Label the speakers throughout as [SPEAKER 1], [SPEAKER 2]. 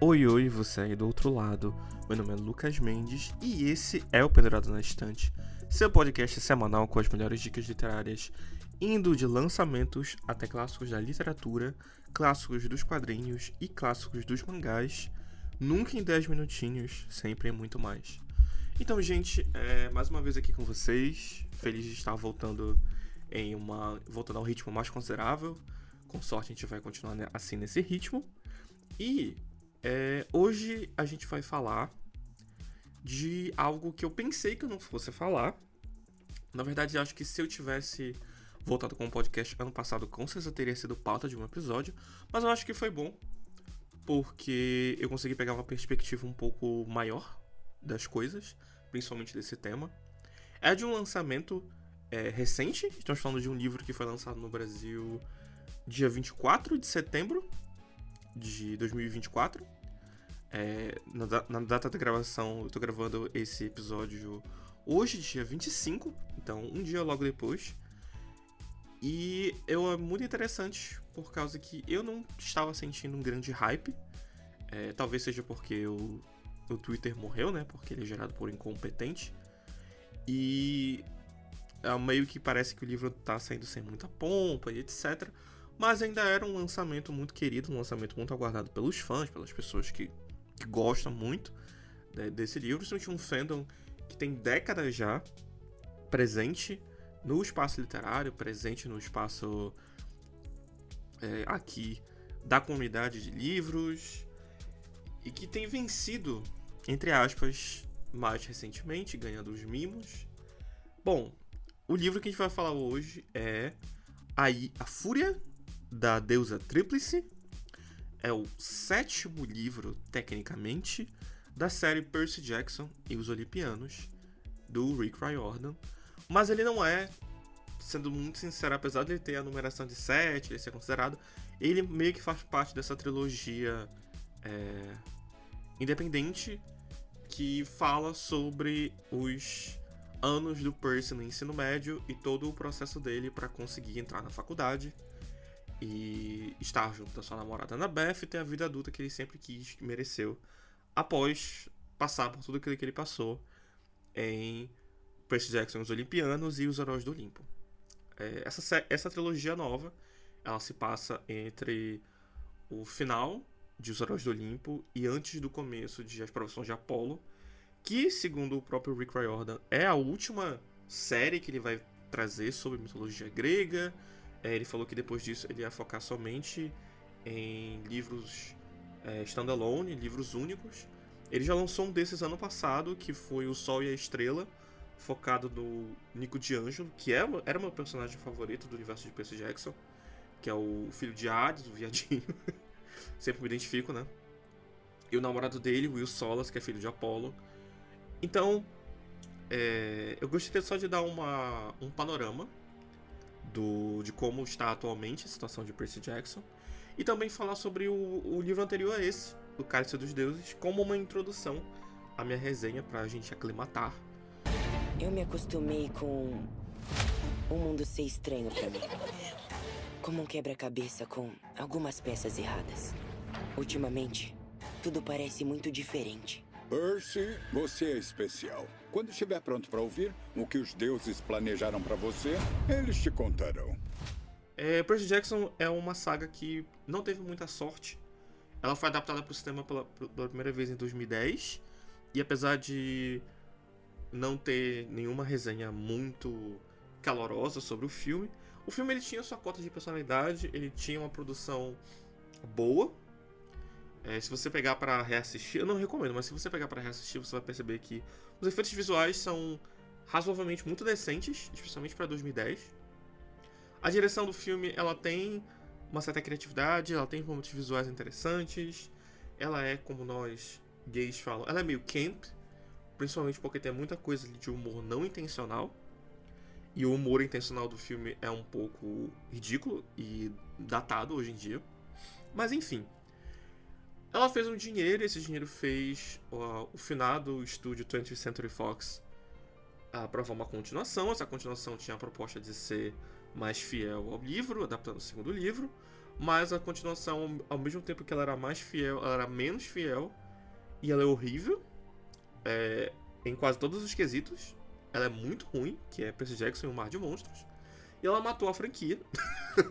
[SPEAKER 1] Oi, oi, você aí do outro lado. Meu nome é Lucas Mendes e esse é o Pendurado na Estante, seu podcast semanal com as melhores dicas literárias, indo de lançamentos até clássicos da literatura, clássicos dos quadrinhos e clássicos dos mangás, nunca em 10 minutinhos, sempre em muito mais. Então, gente, mais uma vez aqui com vocês, feliz de estar voltando ao ritmo mais considerável. Com sorte a gente vai continuar assim nesse ritmo. E hoje a gente vai falar de algo que eu pensei que eu não fosse falar. Na verdade, acho que se eu tivesse voltado com o podcast ano passado, com certeza teria sido pauta de um episódio. Mas eu acho que foi bom, porque eu consegui pegar uma perspectiva um pouco maior das coisas, principalmente desse tema. É de um lançamento recente. Estamos falando de um livro que foi lançado no Brasil dia 24 de setembro de 2024. Na data da gravação, eu tô gravando esse episódio hoje, dia 25, então um dia logo depois. E é muito interessante, por causa que eu não estava sentindo um grande hype. Talvez seja porque o Twitter morreu, né? Porque ele é gerado por incompetente. E meio que parece que o livro tá saindo sem muita pompa e etc. Mas ainda era um lançamento muito querido, um lançamento muito aguardado pelos fãs, pelas pessoas que gostam muito desse livro. Principalmente um fandom que tem décadas já presente no espaço literário, presente no espaço aqui da comunidade de livros, e que tem vencido, entre aspas, mais recentemente, ganhando os mimos. Bom, o livro que a gente vai falar hoje é A Fúria da Deusa Tríplice. É o 7º livro, tecnicamente, da série Percy Jackson e os Olimpianos, do Rick Riordan. Mas ele não é, sendo muito sincero, apesar de ele ter a numeração de 7, ele ser considerado, ele meio que faz parte dessa trilogia independente que fala sobre os anos do Percy no ensino médio e todo o processo dele para conseguir entrar na faculdade e estar junto da sua namorada Annabeth e ter a vida adulta que ele sempre quis, que mereceu, após passar por tudo aquilo que ele passou em Percy Jackson, os Olimpianos e os Heróis do Olimpo. Essa trilogia nova, ela se passa entre o final de Os Heróis do Olimpo e antes do começo de As Provações de Apolo, que, segundo o próprio Rick Riordan, é a última série que ele vai trazer sobre mitologia grega. Ele falou que depois disso ele ia focar somente em livros standalone, livros únicos. Ele já lançou um desses ano passado, que foi O Sol e a Estrela, focado no Nico D'Angelo, que era meu personagem favorito do universo de Percy Jackson, que é o filho de Hades, o viadinho. Sempre me identifico, né? E o namorado dele, Will Solas, que é filho de Apolo. Então, eu gostaria só de dar um panorama de como está atualmente a situação de Percy Jackson, e também falar sobre o livro anterior a esse, O Cálice dos Deuses, como uma introdução à minha resenha pra gente aclimatar.
[SPEAKER 2] Eu me acostumei com o mundo ser estranho pra mim, como um quebra-cabeça com algumas peças erradas. Ultimamente, tudo parece muito diferente.
[SPEAKER 3] Percy, você é especial. Quando estiver pronto para ouvir o que os deuses planejaram para você, eles te contarão.
[SPEAKER 1] Percy Jackson é uma saga que não teve muita sorte. Ela foi adaptada para o cinema pela primeira vez em 2010. E apesar de não ter nenhuma resenha muito calorosa sobre o filme ele tinha sua cota de personalidade, ele tinha uma produção boa. Se você pegar para reassistir, eu não recomendo, mas se você pegar para reassistir, você vai perceber que os efeitos visuais são razoavelmente muito decentes, especialmente para 2010. A direção do filme, ela tem uma certa criatividade, ela tem momentos visuais interessantes, ela é, como nós gays falam, ela é meio camp, principalmente porque tem muita coisa de humor não intencional, e o humor intencional do filme é um pouco ridículo e datado hoje em dia. Mas enfim, ela fez um dinheiro, e esse dinheiro fez o finado estúdio 20th Century Fox aprovar uma continuação. Essa continuação tinha a proposta de ser mais fiel ao livro, adaptando o segundo livro, Mas a continuação, ao mesmo tempo que ela era mais fiel, ela era menos fiel. E ela é horrível. Em quase todos os quesitos. Ela é muito ruim, que é Percy Jackson e o Mar de Monstros. E ela matou a franquia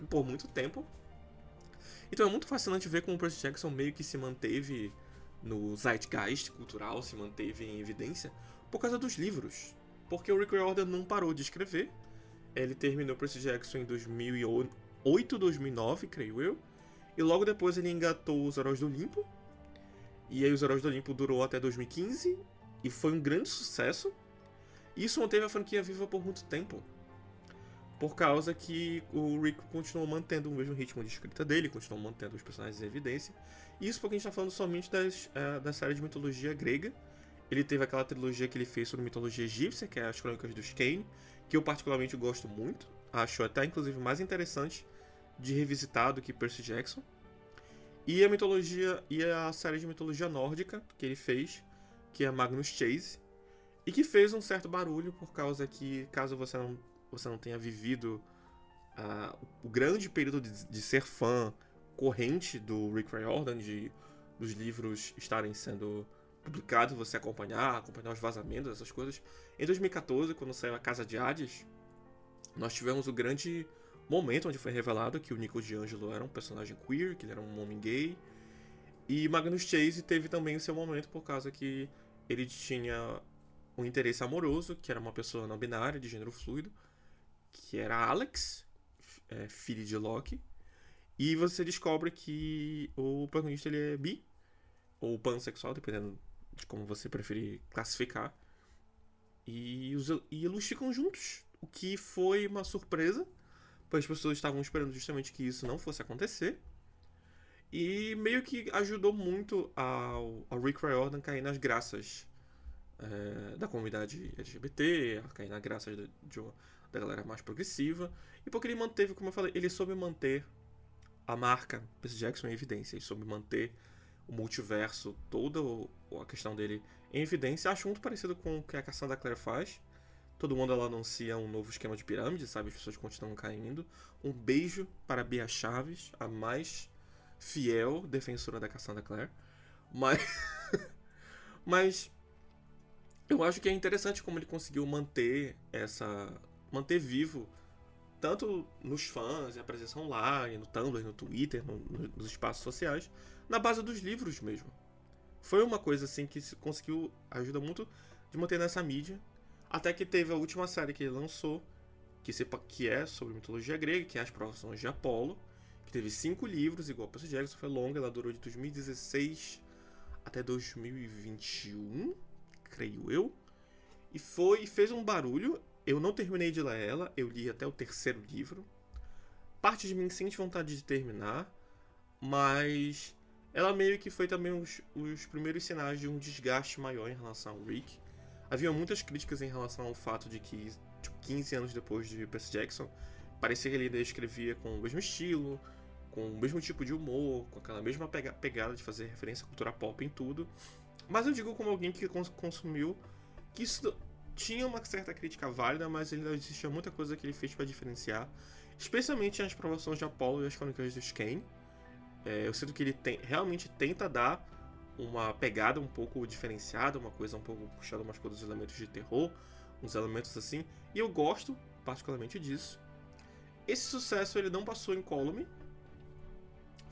[SPEAKER 1] por muito tempo. Então é muito fascinante ver como o Percy Jackson meio que se manteve no zeitgeist cultural, se manteve em evidência por causa dos livros. Porque o Rick Riordan não parou de escrever. Ele terminou Percy Jackson em 2008, 2009, creio eu. E logo depois ele engatou Os Heróis do Olimpo. E aí Os Heróis do Olimpo durou até 2015 e foi um grande sucesso. E isso manteve a franquia viva por muito tempo. Por causa que o Rick continuou mantendo o mesmo ritmo de escrita dele, continuou mantendo os personagens em evidência. E isso porque a gente está falando somente da série de mitologia grega. Ele teve aquela trilogia que ele fez sobre mitologia egípcia, que é As Crônicas dos Kane, que eu particularmente gosto muito. Acho até inclusive mais interessante de revisitar do que Percy Jackson. E a série de mitologia nórdica que ele fez, que é Magnus Chase, e que fez um certo barulho por causa que, caso você não tenha vivido o grande período de ser fã corrente do Rick Riordan, dos livros estarem sendo publicados, você acompanhar os vazamentos, essas coisas. Em 2014, quando saiu A Casa de Hades, nós tivemos o grande momento onde foi revelado que o Nico D'Angelo era um personagem queer, que ele era um homem gay. E Magnus Chase teve também o seu momento por causa que ele tinha um interesse amoroso, que era uma pessoa não binária, de gênero fluido, que era Alex, filho de Loki. E você descobre que o protagonista ele é bi, ou pansexual, dependendo de como você preferir classificar. E eles ficam juntos, o que foi uma surpresa, pois as pessoas estavam esperando justamente que isso não fosse acontecer. E meio que ajudou muito ao Rick Riordan cair nas graças da comunidade LGBT, a cair nas graças da galera mais progressiva. E porque ele manteve, como eu falei, ele soube manter a marca Percy Jackson em evidência, ele soube manter o multiverso, toda a questão dele em evidência. Acho muito parecido com o que a Cassandra Clare faz. Todo mundo ela anuncia um novo esquema de pirâmide, sabe? As pessoas continuam caindo. Um beijo para Bia Chaves, a mais fiel defensora da Cassandra Clare. Mas eu acho que é interessante como ele conseguiu manter vivo, tanto nos fãs, a presença online, no Tumblr, no Twitter, nos espaços sociais, na base dos livros mesmo. Foi uma coisa assim que conseguiu ajuda muito de manter nessa mídia, até que teve a última série que ele lançou, que é sobre mitologia grega, que é As Provações de Apolo, que teve 5 livros, igual a Percy Jackson, foi longa, ela durou de 2016 até 2021, creio eu, e fez um barulho. Eu não terminei de ler ela, eu li até o 3º livro. Parte de mim sente vontade de terminar, mas ela meio que foi também os primeiros sinais de um desgaste maior em relação ao Rick. Havia muitas críticas em relação ao fato de que, 15 anos depois de Percy Jackson, parecia que ele ainda escrevia com o mesmo estilo, com o mesmo tipo de humor, com aquela mesma pegada de fazer referência à cultura pop em tudo. Mas eu digo como alguém que consumiu, que isso tinha uma certa crítica válida, mas ainda existia muita coisa que ele fez para diferenciar, especialmente as Provações de Apolo e as Crônicas dos Kane. Eu sinto que ele realmente tenta dar uma pegada um pouco diferenciada, uma coisa um pouco puxada umas coisas, elementos de terror, uns elementos assim, e eu gosto particularmente disso. Esse sucesso ele não passou incólume,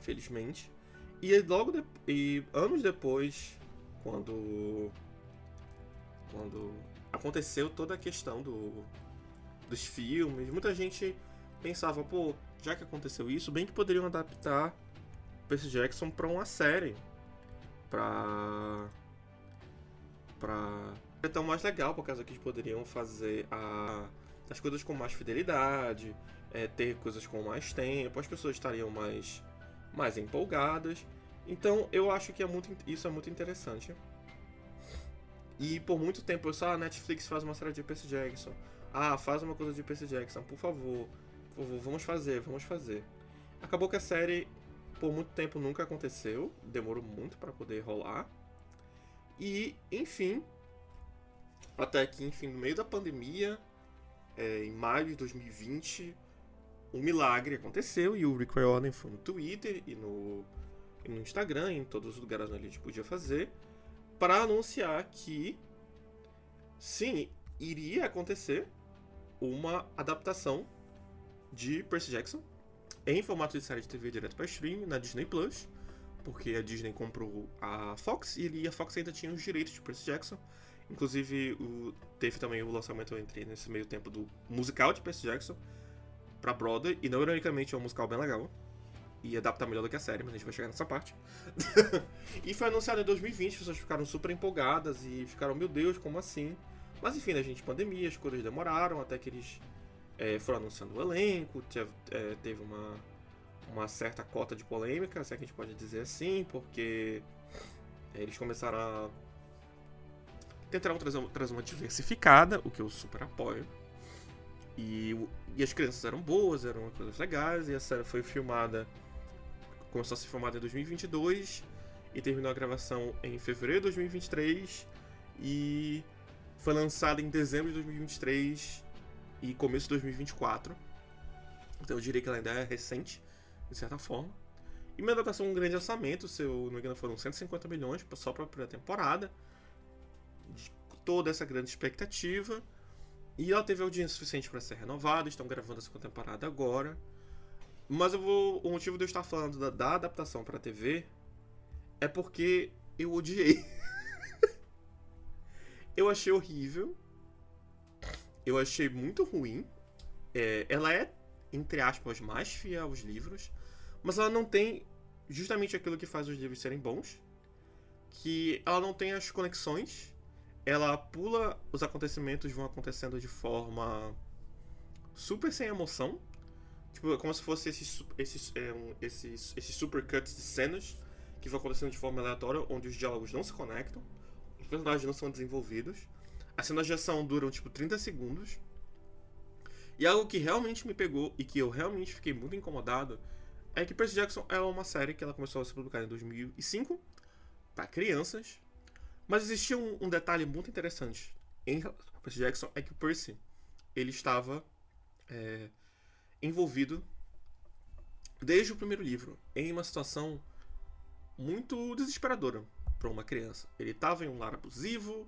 [SPEAKER 1] felizmente, e anos depois, quando aconteceu toda a questão dos filmes, muita gente pensava, pô, já que aconteceu isso, bem que poderiam adaptar Percy Jackson para uma série, pra ser tão mais legal, por causa que eles poderiam fazer as coisas com mais fidelidade, ter coisas com mais tempo, as pessoas estariam mais empolgadas. Então eu acho que isso é muito interessante. E por muito tempo eu só, a Netflix faz uma série de Percy Jackson. Faz uma coisa de Percy Jackson, por favor, vamos fazer. Acabou que a série por muito tempo nunca aconteceu, demorou muito para poder rolar. E, enfim, até que, no meio da pandemia, em maio de 2020, um milagre aconteceu e o Rick Riordan foi no Twitter e no Instagram, em todos os lugares onde a gente podia fazer, para anunciar que, sim, iria acontecer uma adaptação de Percy Jackson em formato de série de TV direto para streaming na Disney Plus, porque a Disney comprou a Fox e a Fox ainda tinha os direitos de Percy Jackson. Inclusive, teve também o lançamento nesse meio tempo do musical de Percy Jackson pra Broadway, e não ironicamente é um musical bem legal. E adapta melhor do que a série, mas a gente vai chegar nessa parte. E foi anunciado em 2020, as pessoas ficaram super empolgadas e ficaram, meu Deus, como assim? Mas enfim, a gente, pandemia, as coisas demoraram até que eles foram anunciando o elenco, teve uma certa cota de polêmica, se é que a gente pode dizer assim, porque eles começaram a tentaram trazer uma diversificada, o que eu super apoio. E as crianças eram boas, eram coisas legais, e a série foi filmada, começou a ser filmada em 2022 e terminou a gravação em fevereiro de 2023 e foi lançada em dezembro de 2023 e começo de 2024. Então eu diria que ela ainda é recente, de certa forma. E uma adaptação um grande orçamento, se eu não me engano foram 150 milhões só para a primeira temporada, de toda essa grande expectativa. E ela teve audiência suficiente para ser renovada, estão gravando a segunda temporada agora. Mas o motivo de eu estar falando da adaptação para TV é porque eu odiei. Eu achei horrível. Eu achei muito ruim. Ela é, entre aspas, mais fiel aos livros, mas ela não tem justamente aquilo que faz os livros serem bons, que ela não tem as conexões. Ela pula, os acontecimentos vão acontecendo de forma super sem emoção. Tipo, como se fosse esses super cuts de cenas que vão acontecendo de forma aleatória, onde os diálogos não se conectam, os personagens não são desenvolvidos, as cenas de ação duram tipo 30 segundos. E algo que realmente me pegou e que eu realmente fiquei muito incomodado é que Percy Jackson é uma série que ela começou a ser publicada em 2005 para crianças. Mas existia um detalhe muito interessante em Percy Jackson, é que o Percy, ele estava envolvido desde o primeiro livro em uma situação muito desesperadora para uma criança. Ele estava em um lar abusivo,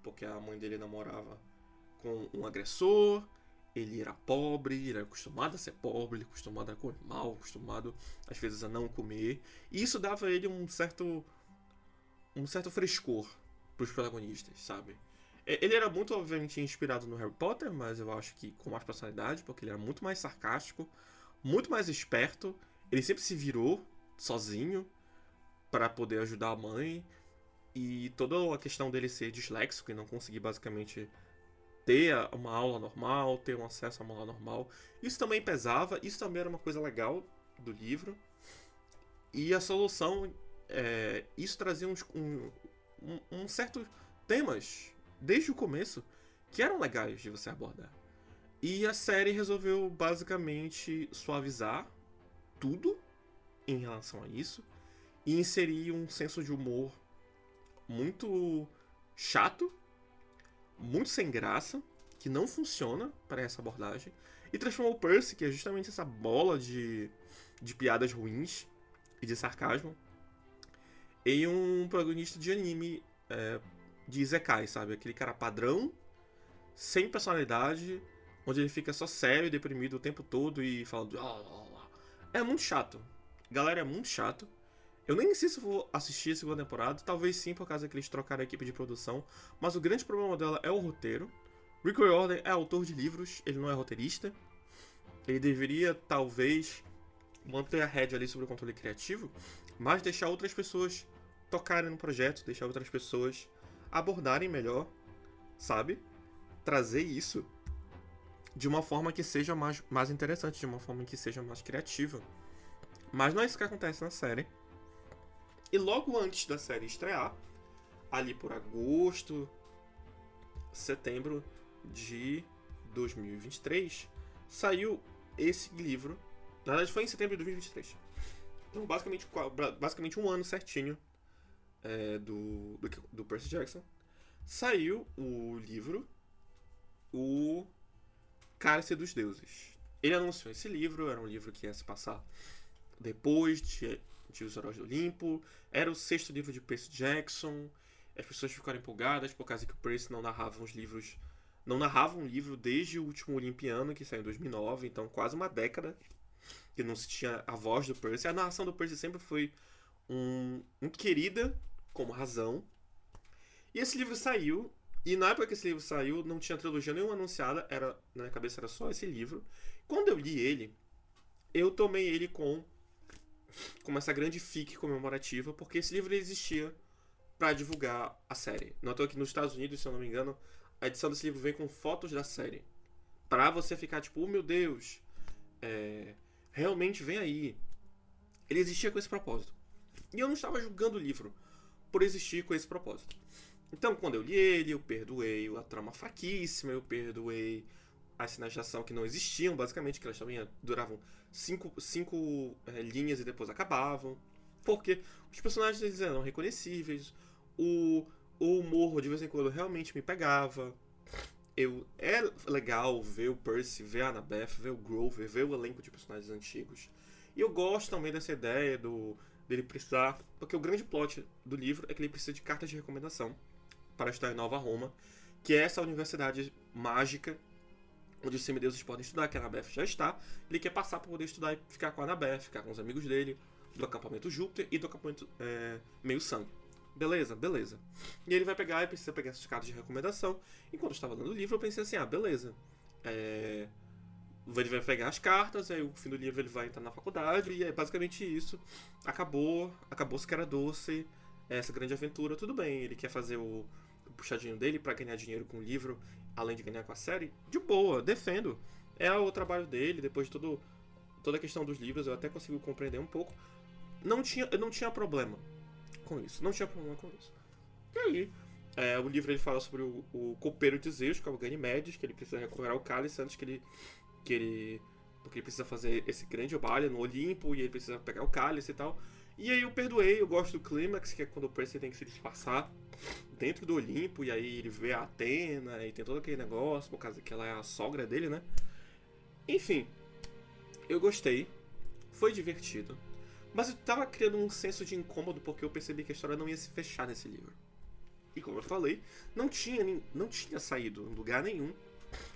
[SPEAKER 1] porque a mãe dele namorava com um agressor, ele era pobre, ele era acostumado a ser pobre, ele era acostumado a comer mal, acostumado às vezes a não comer, e isso dava a ele um certo frescor pros protagonistas, sabe? Ele era muito, obviamente, inspirado no Harry Potter, mas eu acho que com mais personalidade, porque ele era muito mais sarcástico, muito mais esperto, ele sempre se virou sozinho para poder ajudar a mãe, e toda a questão dele ser disléxico e não conseguir basicamente ter uma aula normal, ter um acesso a uma aula normal, isso também pesava, isso também era uma coisa legal do livro, e a solução, isso trazia um certo temas, desde o começo, que eram legais de você abordar. E a série resolveu basicamente suavizar tudo em relação a isso e inserir um senso de humor muito chato, muito sem graça, que não funciona para essa abordagem, e transformou o Percy, que é justamente essa bola de piadas ruins e de sarcasmo, em um protagonista de anime de Isekai, sabe? Aquele cara padrão, sem personalidade, onde ele fica só sério e deprimido o tempo todo e falando... É muito chato. Galera, é muito chato. Eu nem sei se vou assistir a segunda temporada, talvez sim por causa que eles trocaram a equipe de produção, mas o grande problema dela é o roteiro. Rick Riordan é autor de livros, ele não é roteirista. Ele deveria, talvez, manter a rédea ali sobre o controle criativo, mas deixar outras pessoas tocarem no projeto, deixar outras pessoas abordarem melhor, sabe? Trazer isso de uma forma que seja mais interessante, de uma forma que seja mais criativa. Mas não é isso que acontece na série. E logo antes da série estrear, ali por agosto, setembro de 2023, saiu esse livro. Na verdade foi em setembro de 2023. Então basicamente um ano certinho do Percy Jackson. Saiu o livro O Cálice dos Deuses. Ele anunciou esse livro, era um livro que ia se passar depois de Os Heróis do Olimpo. Era o 6º livro de Percy Jackson. As pessoas ficaram empolgadas por causa que o Percy não narrava os livros. Não narrava um livro desde o último Olimpiano, que saiu em 2009, então quase uma década que não se tinha a voz do Percy. A narração do Percy sempre foi muito querida, como razão. E esse livro saiu, e na época que esse livro saiu, não tinha trilogia nenhuma anunciada, na minha cabeça era só esse livro. Quando eu li ele, eu tomei ele como essa grande fic comemorativa, porque esse livro existia para divulgar a série. Notou que nos Estados Unidos, se eu não me engano, a edição desse livro vem com fotos da série. Pra você ficar tipo, oh meu Deus, realmente vem aí. Ele existia com esse propósito. E eu não estava julgando o livro por existir com esse propósito. Então, quando eu li ele, eu perdoei a trama fraquíssima, eu perdoei as cenas de ação que não existiam, basicamente, que elas também duravam 5 linhas e depois acabavam. Porque os personagens eles eram reconhecíveis, o humor de vez em quando realmente me pegava. É legal ver o Percy, ver a Annabeth, ver o Grover, ver o elenco de personagens antigos. E eu gosto também dessa ideia dele precisar... Porque o grande plot do livro é que ele precisa de cartas de recomendação para estudar em Nova Roma, que é essa universidade mágica onde os semideuses podem estudar, que a Annabeth já está. Ele quer passar para poder estudar e ficar com a Annabeth, ficar com os amigos dele, do acampamento Júpiter e do acampamento Meio-Sangue. Beleza. E ele vai pegar e precisa pegar essas cartas de recomendação. Enquanto eu estava lendo o livro, eu pensei assim, beleza. Ele vai pegar as cartas, aí no fim do livro ele vai entrar na faculdade, e é basicamente isso. Acabou-se que era doce, essa grande aventura, tudo bem. Ele quer fazer o puxadinho dele pra ganhar dinheiro com o livro, além de ganhar com a série. De boa, defendo. É o trabalho dele, depois de toda a questão dos livros, eu até consigo compreender um pouco. Eu não tinha problema com isso. E aí, o livro ele fala sobre o copeiro de Zeus, que é o Ganimedes, que ele precisa recuperar o cálice antes porque ele precisa fazer esse grande baile no Olimpo, e ele precisa pegar o cálice e tal. E aí eu perdoei, eu gosto do clímax, que é quando o Percy tem que se disfarçar dentro do Olimpo, e aí ele vê a Atena, e tem todo aquele negócio, por causa que ela é a sogra dele, né? Enfim, eu gostei, foi divertido. Mas eu tava criando um senso de incômodo porque eu percebi que a história não ia se fechar nesse livro. E como eu falei, não tinha saído em lugar nenhum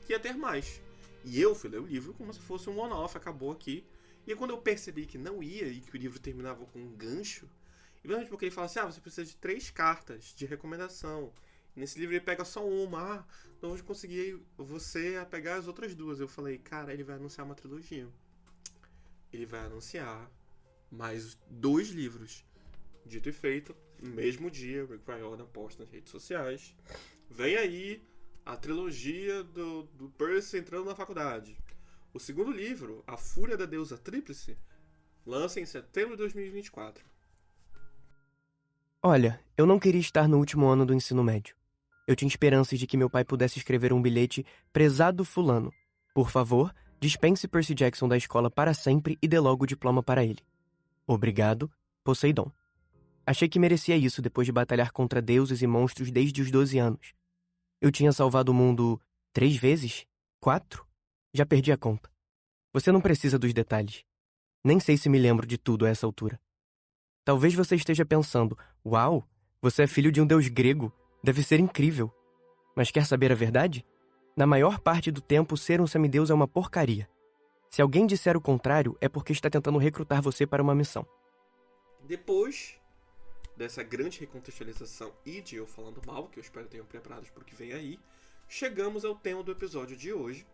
[SPEAKER 1] que ia ter mais. E eu fui ler o livro como se fosse um one-off, acabou aqui. E aí, quando eu percebi que não ia e que o livro terminava com um gancho, e principalmente porque ele fala assim, você precisa de 3 cartas de recomendação. E nesse livro ele pega só uma, não vou conseguir você a pegar as outras 2. Eu falei, cara, ele vai anunciar uma trilogia. Ele vai anunciar mais 2 livros. Dito e feito, no mesmo dia, Rick Riordan posta nas redes sociais. Vem aí a trilogia do Percy entrando na faculdade. O segundo livro, A Fúria da Deusa Tríplice, lança em setembro de 2024.
[SPEAKER 4] Olha, eu não queria estar no último ano do ensino médio. Eu tinha esperanças de que meu pai pudesse escrever um bilhete: prezado fulano, por favor, dispense Percy Jackson da escola para sempre e dê logo o diploma para ele. Obrigado, Poseidon. Achei que merecia isso depois de batalhar contra deuses e monstros desde os 12 anos. Eu tinha salvado o mundo 3 vezes? 4? Já perdi a conta. Você não precisa dos detalhes. Nem sei se me lembro de tudo a essa altura. Talvez você esteja pensando, uau, você é filho de um deus grego, deve ser incrível. Mas quer saber a verdade? Na maior parte do tempo, ser um semideus é uma porcaria. Se alguém disser o contrário, é porque está tentando recrutar você para uma missão.
[SPEAKER 1] Depois dessa grande recontextualização e de eu falando mal, que eu espero que tenham preparados para o que vem aí, chegamos ao tema do episódio de hoje,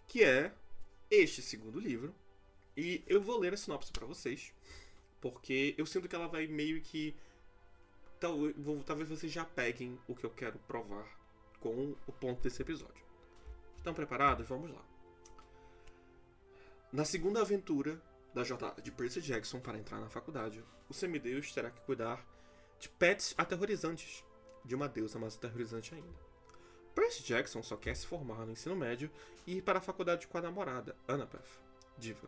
[SPEAKER 1] que é este segundo livro. E eu vou ler a sinopse para vocês, porque eu sinto que ela vai meio que... Talvez vocês já peguem o que eu quero provar com o ponto desse episódio. Estão preparados? Vamos lá. Na segunda aventura da jornada de Percy Jackson para entrar na faculdade, o semideus terá que cuidar de pets aterrorizantes, de uma deusa mais aterrorizante ainda. Percy Jackson só quer se formar no ensino médio e ir para a faculdade com a namorada, Annabeth, diva.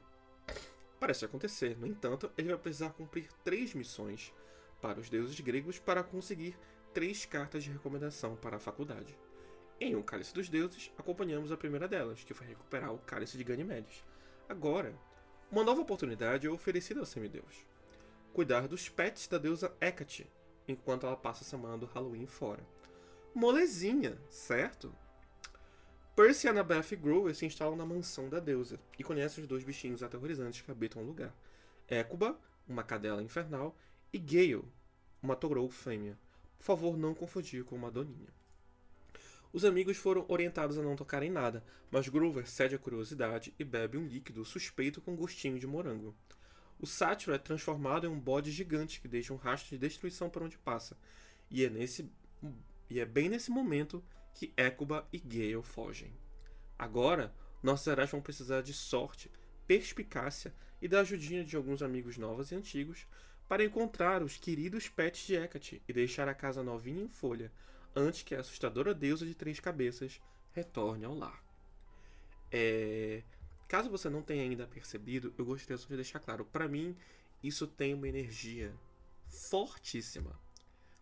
[SPEAKER 1] Parece acontecer, no entanto, ele vai precisar cumprir 3 missões para os deuses gregos para conseguir 3 cartas de recomendação para a faculdade. Em O Cálice dos Deuses, acompanhamos a primeira delas, que foi recuperar o Cálice de Ganimedes. Agora, uma nova oportunidade é oferecida ao semideus. Cuidar dos pets da deusa Hecate, enquanto ela passa a semana do Halloween fora. Molezinha, certo? Percy, Annabeth e Grover se instalam na mansão da deusa e conhecem os 2 bichinhos aterrorizantes que habitam o lugar. Hecuba, uma cadela infernal, e Gale, uma Torou fêmea. Por favor, não confundir com uma doninha. Os amigos foram orientados a não tocar em nada, mas Grover cede à curiosidade e bebe um líquido suspeito com gostinho de morango. O sátiro é transformado em um bode gigante que deixa um rastro de destruição por onde passa, e é bem nesse momento que Hecuba e Gale fogem. Agora, nossos heróis vão precisar de sorte, perspicácia e da ajudinha de alguns amigos novos e antigos para encontrar os queridos pets de Hecate e deixar a casa novinha em folha, antes que a assustadora deusa de 3 cabeças retorne ao lar. Caso você não tenha ainda percebido, eu gostaria só de deixar claro, para mim, isso tem uma energia fortíssima,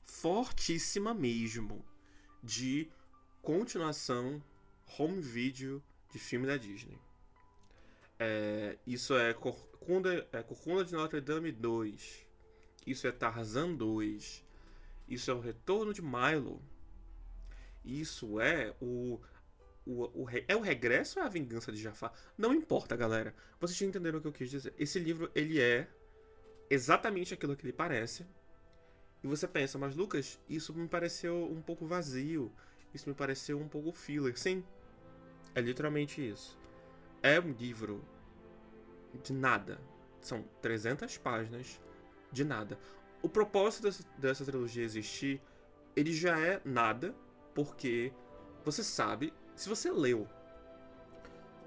[SPEAKER 1] fortíssima mesmo, de continuação home video de filme da Disney. Isso é Corcunda de Notre Dame 2, isso é Tarzan 2, isso é o Retorno de Milo, isso é o regresso ou é a vingança de Jafar? Não importa, galera. Vocês já entenderam o que eu quis dizer. Esse livro, ele é exatamente aquilo que ele parece. E você pensa, mas Lucas, isso me pareceu um pouco vazio. Isso me pareceu um pouco filler. Sim, é literalmente isso. É um livro de nada. São 300 páginas de nada. O propósito dessa trilogia existir, ele já é nada, porque você sabe, se você leu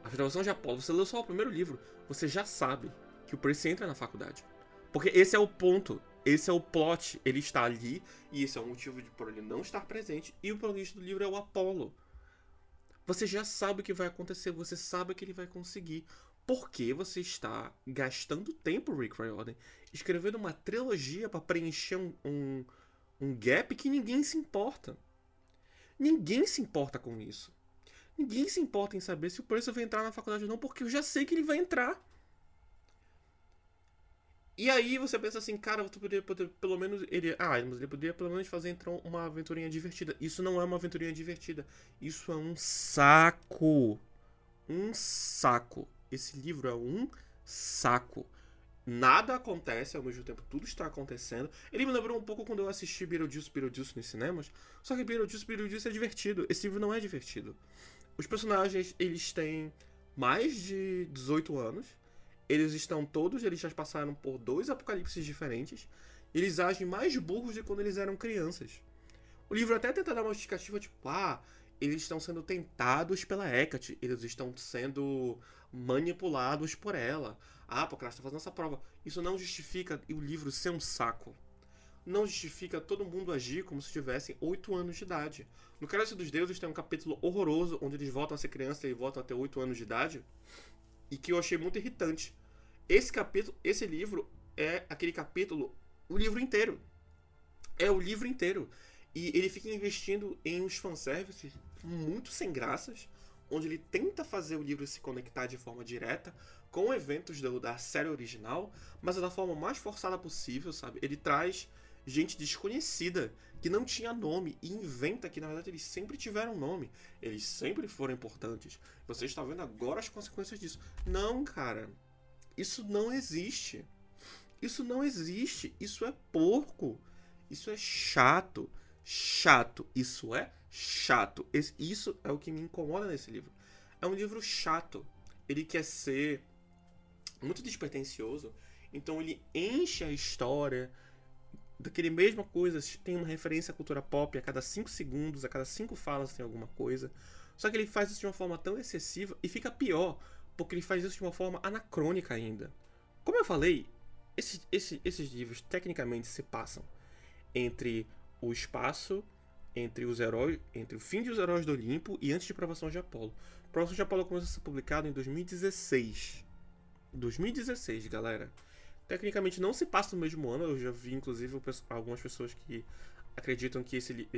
[SPEAKER 1] A Federação de Apolo, você leu só o primeiro livro, você já sabe que o Percy entra na faculdade. Porque esse é o ponto, esse é o plot, ele está ali, e esse é o motivo por ele não estar presente, e o protagonista do livro é o Apolo. Você já sabe o que vai acontecer, você sabe que ele vai conseguir. Por que você está gastando tempo, Rick Riordan, escrevendo uma trilogia para preencher um gap que ninguém se importa? Ninguém se importa com isso. Ninguém se importa em saber se o Percy vai entrar na faculdade ou não, porque eu já sei que ele vai entrar. E aí você pensa assim, cara, você poderia pelo menos... mas ele poderia pelo menos fazer então uma aventurinha divertida. Isso não é uma aventurinha divertida. Isso é um saco. Um saco. Esse livro é um saco. Nada acontece, ao mesmo tempo tudo está acontecendo. Ele me lembrou um pouco quando eu assisti Beetlejuice nos cinemas. Só que Beetlejuice é divertido. Esse livro não é divertido. Os personagens, eles têm mais de 18 anos. Eles já passaram por 2 apocalipses diferentes. Eles agem mais burros de quando eles eram crianças. O livro até tenta dar uma justificativa, tipo, eles estão sendo tentados pela Hecate. Eles estão sendo manipulados por ela. Porque ela está fazendo essa prova. Isso não justifica o livro ser um saco. Não justifica todo mundo agir como se tivessem 8 anos de idade. No Cálice dos Deuses tem um capítulo horroroso, onde eles voltam a ser criança e voltam a ter 8 anos de idade. E que eu achei muito irritante. Esse livro é aquele capítulo, o livro inteiro. É o livro inteiro. E ele fica investindo em uns fanservices muito sem graças, onde ele tenta fazer o livro se conectar de forma direta com eventos da série original, mas da forma mais forçada possível, sabe? Ele traz gente desconhecida, que não tinha nome, e inventa que, na verdade, eles sempre tiveram nome. Eles sempre foram importantes. Você está vendo agora as consequências disso. Não, cara. Isso não existe. Isso não existe. Isso é porco. Isso é chato. Chato. Isso é chato. Isso é o que me incomoda nesse livro. É um livro chato. Ele quer ser muito despretensioso. Então ele enche a história daquele mesma coisa. Tem uma referência à cultura pop a cada 5 segundos, a cada 5 falas tem alguma coisa. Só que ele faz isso de uma forma tão excessiva e fica pior, porque ele faz isso de uma forma anacrônica ainda. Como eu falei, esses livros tecnicamente se passam entre o espaço, entre os heróis, entre o fim dos Heróis do Olimpo e antes de Provação de Apolo. Provação de Apolo começou a ser publicado em 2016. 2016, galera. Tecnicamente não se passa no mesmo ano. Eu já vi, inclusive, algumas pessoas que acreditam que esse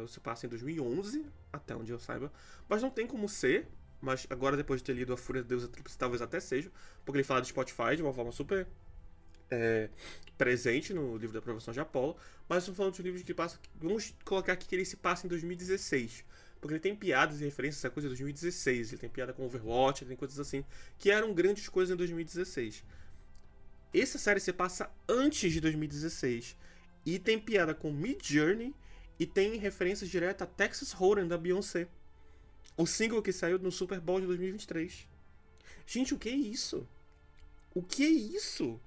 [SPEAKER 1] se passa em 2011, até onde eu saiba. Mas não tem como ser. Mas agora, depois de ter lido A Fúria da Deusa Tríplice, talvez até seja. Porque ele fala de Spotify de uma forma super presente no livro da Provação de Apolo. Mas estamos falando de um livro que passa... Vamos colocar aqui que ele se passa em 2016. Porque ele tem piadas e referências a coisa de 2016. Ele tem piada com Overwatch, ele tem coisas assim. Que eram grandes coisas em 2016. Essa série se passa antes de 2016. E tem piada com Midjourney. E tem referências diretas a Texas Hold'em da Beyoncé. O single que saiu no Super Bowl de 2023. Gente, o que é isso? O que é isso?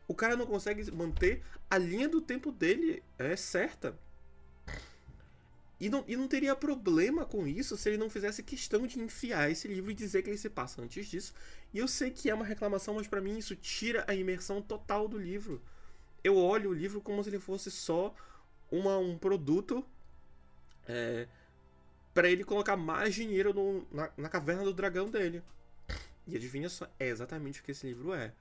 [SPEAKER 1] O cara não consegue manter a linha do tempo dele certa. E não teria problema com isso se ele não fizesse questão de enfiar esse livro e dizer que ele se passa antes disso. E eu sei que é uma reclamação, mas pra mim isso tira a imersão total do livro. Eu olho o livro como se ele fosse só um produto pra ele colocar mais dinheiro na caverna do dragão dele. E adivinha só, é exatamente o que esse livro é.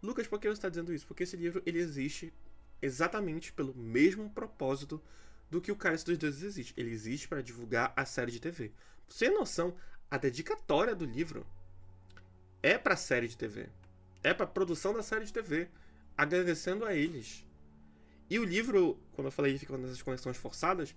[SPEAKER 1] Lucas, por que você está dizendo isso? Porque esse livro ele existe exatamente pelo mesmo propósito do que o Cálice dos Deuses existe. Ele existe para divulgar a série de TV. Você tem noção, a dedicatória do livro é para a série de TV. É para a produção da série de TV. Agradecendo a eles. E o livro, quando eu falei que fica nessas conexões forçadas,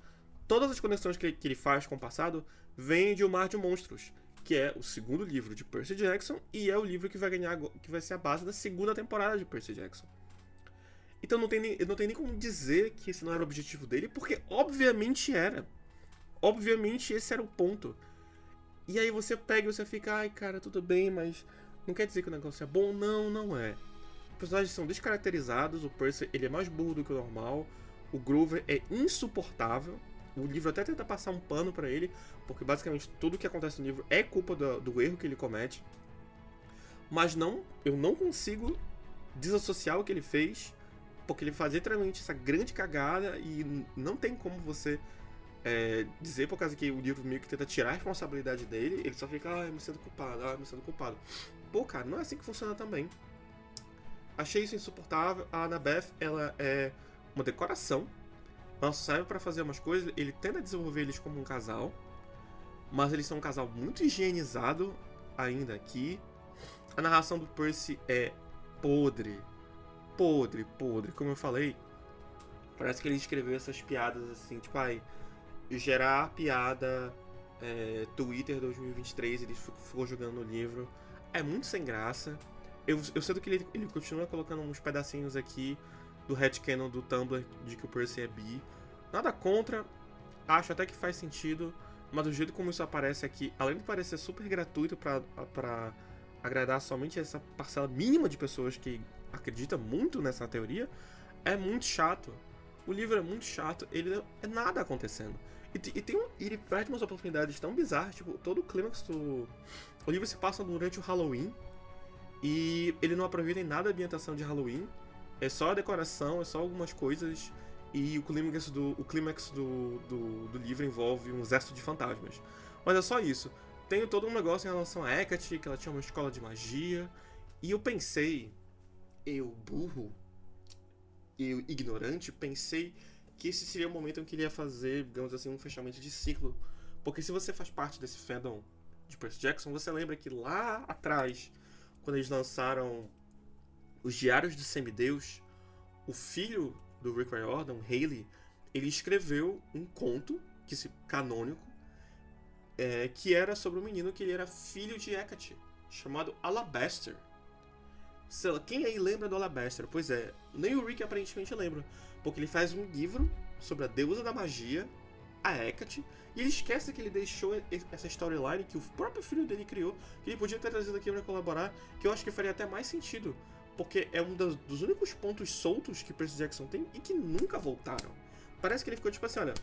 [SPEAKER 1] todas as conexões que ele faz com o passado vêm de O Mar de Monstros, que é o segundo livro de Percy Jackson e é o livro que vai ser a base da segunda temporada de Percy Jackson. Então não tem nem como dizer que esse não era o objetivo dele, porque obviamente era. Obviamente esse era o ponto. E aí você pega e você fica, ai cara, tudo bem, mas não quer dizer que o negócio é bom? Não, não é. Os personagens são descaracterizados, o Percy ele é mais burro do que o normal, o Grover é insuportável. O livro até tenta passar um pano pra ele, porque basicamente tudo que acontece no livro é culpa do erro que ele comete. Mas eu não consigo desassociar o que ele fez, porque ele faz literalmente essa grande cagada e não tem como você dizer por causa que o livro meio que tenta tirar a responsabilidade dele, ele só fica, eu me sinto culpado. Pô, cara, não é assim que funciona também. Achei isso insuportável. A Annabeth, ela é uma decoração. Ela só serve pra fazer umas coisas. Ele tenta desenvolver eles como um casal, mas eles são um casal muito higienizado ainda aqui. A narração do Percy é podre. Como eu falei, parece que ele escreveu essas piadas assim, tipo, gerar piada Twitter 2023, ele ficou jogando no livro. É muito sem graça. Eu sei que ele continua colocando uns pedacinhos aqui do headcanon do Tumblr de que o Percy é bi. Nada contra, acho até que faz sentido, mas do jeito como isso aparece aqui, além de parecer super gratuito pra agradar somente essa parcela mínima de pessoas que acredita muito nessa teoria, é muito chato. O livro é muito chato, ele não é nada acontecendo. Ele perde umas oportunidades tão bizarras, tipo, todo o clímax do... O livro se passa durante o Halloween, e ele não aproveita em nada a ambientação de Halloween, é só a decoração, é só algumas coisas, e o clímax do livro envolve um exército de fantasmas. Mas é só isso. Tem todo um negócio em relação a Hecate, que ela tinha uma escola de magia, e eu pensei, eu burro, eu ignorante, pensei que esse seria o momento em que ele ia fazer, digamos assim, um fechamento de ciclo. Porque se você faz parte desse fandom de Percy Jackson, você lembra que lá atrás, quando eles lançaram os Diários do Semideus, o filho do Rick Riordan, Haley, ele escreveu um conto canônico que era sobre um menino que ele era filho de Hecate, chamado Alabaster. Sei lá, quem aí lembra do Alabaster? Pois é, nem o Rick aparentemente lembra, porque ele faz um livro sobre a deusa da magia, a Hecate, e ele esquece que ele deixou essa storyline que o próprio filho dele criou, que ele podia ter trazido aqui para colaborar, que eu acho que faria até mais sentido, porque é um dos únicos pontos soltos que Percy Jackson tem e que nunca voltaram. Parece que ele ficou tipo assim, olha,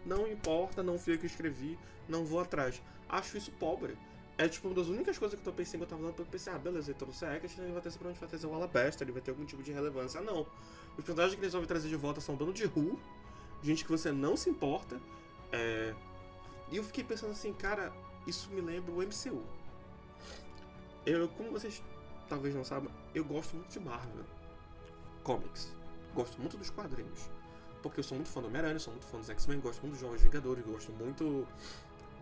[SPEAKER 1] não importa, não fui eu que escrevi, não vou atrás. Acho isso pobre. É tipo uma das únicas coisas que eu tô pensando, eu tava falando, eu pensei, beleza, então não é Hecate, ele vai ter pra onde vai trazer o Alabaster, ele vai ter algum tipo de relevância. Não. Os personagens que eles vão trazer de volta são dono de Who, gente que você não se importa. E eu fiquei pensando assim, cara, isso me lembra o MCU. Como vocês talvez não saibam, eu gosto muito de Marvel Comics. Gosto muito dos quadrinhos. porque eu sou muito fã do Homem-Aranha, sou muito fã dos X-Men, gosto muito dos Jovens Vingadores, gosto muito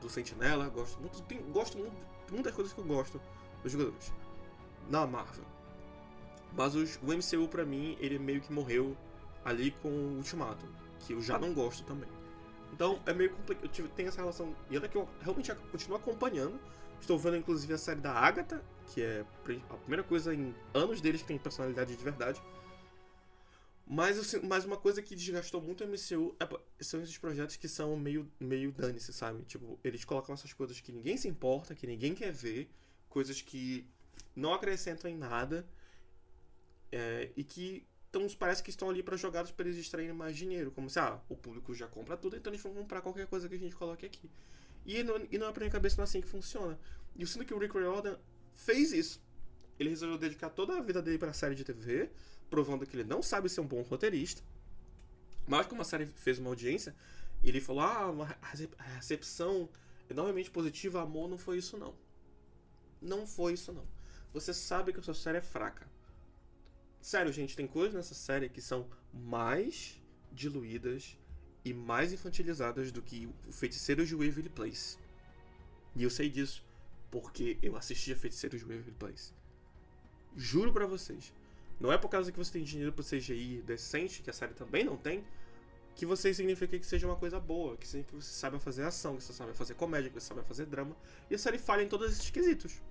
[SPEAKER 1] do Sentinela, gosto muito de muitas coisas que eu gosto dos jogadores na Marvel. Mas o MCU pra mim, ele meio que morreu ali com o Ultimato, que eu já não gosto também. Então é meio complicado, eu tenho essa relação, e até que eu realmente continuo acompanhando. Estou vendo inclusive a série da Agatha, que é a primeira coisa em anos deles que tem personalidade de verdade. Mas uma coisa que desgastou muito o MCU são esses projetos que são meio dane-se, sabe? Tipo, eles colocam essas coisas que ninguém se importa, que ninguém quer ver, coisas que não acrescentam em nada, e que parece que estão ali para jogados para eles extraírem mais dinheiro. Como se, o público já compra tudo, então eles vão comprar qualquer coisa que a gente coloque aqui. E não é pra minha cabeça, não é assim que funciona. E eu sinto que o Rick Riordan fez isso. Ele resolveu dedicar toda a vida dele pra série de TV, provando que ele não sabe ser um bom roteirista. Mas como a série fez uma audiência, ele falou, a recepção enormemente positiva, amor, não foi isso não. Não foi isso não. Você sabe que a sua série é fraca. Sério, gente, tem coisas nessa série que são mais diluídas e mais infantilizadas do que o Feiticeiros de Waverly Place. E eu sei disso porque eu assisti a Feiticeiros de Waverly Place. Juro pra vocês. Não é por causa que você tem dinheiro pro CGI decente, que a série também não tem, que você significa que seja uma coisa boa, que significa que você saiba fazer ação, que você saiba fazer comédia, que você saiba fazer drama. E a série falha em todos esses quesitos.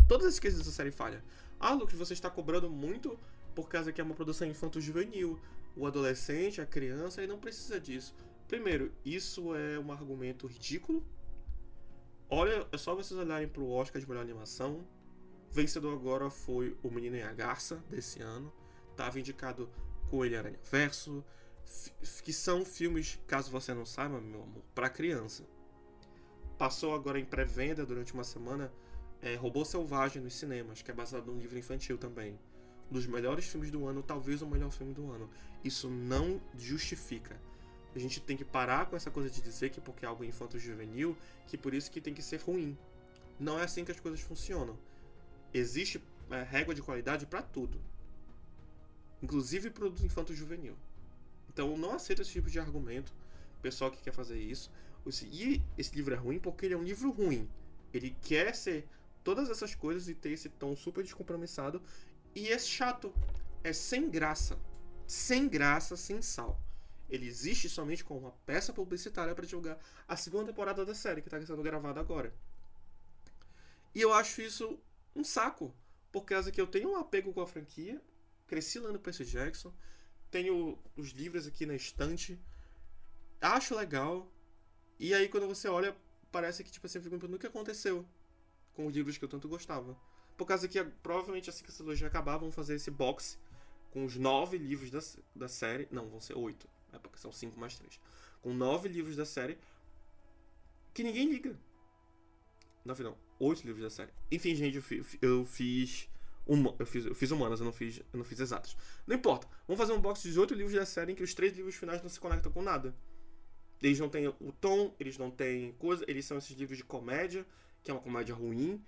[SPEAKER 1] Todos esses quesitos a série falha. Lucas, você está cobrando muito por causa que é uma produção infanto-juvenil. O adolescente, a criança, ele não precisa disso. Primeiro, isso é um argumento ridículo. Olha, é só vocês olharem pro Oscar de melhor animação. Vencedor agora foi O Menino e a Garça, desse ano. Tava indicado Coelho e Aranha Verso, que são filmes, caso você não saiba, meu amor, pra criança. Passou agora em pré-venda durante uma semana Robô Selvagem nos cinemas, que é baseado num livro infantil também. Um dos melhores filmes do ano, talvez o melhor filme do ano. Isso não justifica. A gente tem que parar com essa coisa de dizer que porque é algo infanto-juvenil, que por isso que tem que ser ruim. Não é assim que as coisas funcionam. Existe régua de qualidade pra tudo. Inclusive produto infanto-juvenil. Então eu não aceito esse tipo de argumento. Pessoal que quer fazer isso. E esse livro é ruim porque ele é um livro ruim. Ele quer ser todas essas coisas e ter esse tom super descompromissado. E é chato. É sem graça. Sem graça, sem sal. Ele existe somente como uma peça publicitária para divulgar a segunda temporada da série que está sendo gravada agora. E eu acho isso um saco. Por causa que eu tenho um apego com a franquia. Cresci lá no Percy Jackson. Tenho os livros aqui na estante. Acho legal. E aí quando você olha, parece que tipo assim, eu fico perguntando o que aconteceu com os livros que eu tanto gostava. Por causa que provavelmente assim que essa trilogia acabar, vão fazer esse box com os 9 livros da série. Não, vão ser 8. Porque são 5 mais 3. Com 9 livros da série que ninguém liga. 9 não, 8 livros da série. Enfim, gente, eu fiz humanas, eu não fiz exatos. Não importa. Vamos fazer um box de 8 livros da série em que os 3 livros finais não se conectam com nada. Eles não têm o tom, eles não têm coisa, eles são esses livros de comédia, que é uma comédia ruim,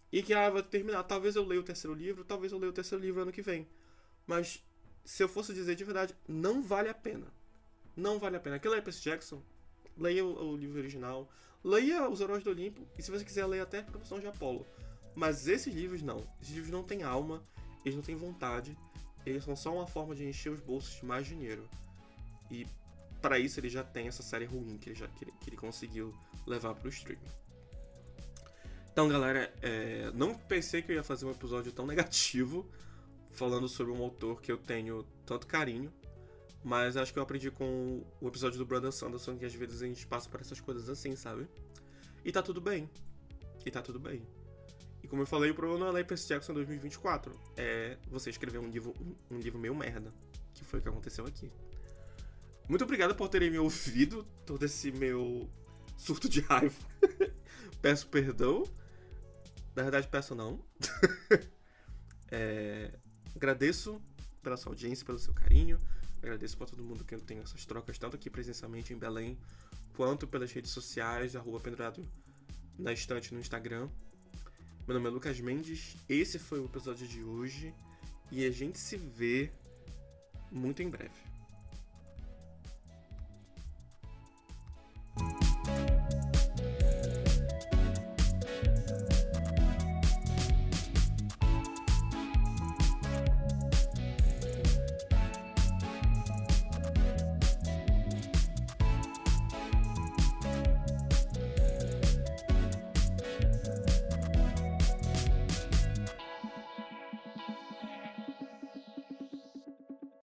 [SPEAKER 1] e que vai terminar. Talvez eu leia o terceiro livro, talvez eu leia o terceiro livro ano que vem. Mas, se eu fosse dizer de verdade, não vale a pena. Não vale a pena. Aquilo é Percy Jackson, leia o livro original, leia Os Heróis do Olimpo, e se você quiser, leia até a Profissão de Apolo. Mas esses livros não. Esses livros não têm alma, eles não têm vontade, eles são só uma forma de encher os bolsos de mais dinheiro. E para isso ele já tem essa série ruim que ele conseguiu levar pro streaming. Então, galera, não pensei que eu ia fazer um episódio tão negativo falando sobre um autor que eu tenho tanto carinho, mas acho que eu aprendi com o episódio do Brandon Sanderson que às vezes a gente passa por essas coisas assim, sabe? E tá tudo bem. E como eu falei, o problema não é ler Percy Jackson 2024, é você escrever um livro meio merda, que foi o que aconteceu aqui. Muito obrigado por terem me ouvido, todo esse meu surto de raiva. Peço perdão. Na verdade, peço não. Agradeço pela sua audiência, pelo seu carinho. Agradeço por todo mundo que eu tenho essas trocas, tanto aqui presencialmente em Belém, quanto pelas redes sociais, @pendurado na estante no Instagram. Meu nome é Lucas Mendes, esse foi o episódio de hoje, e a gente se vê muito em breve.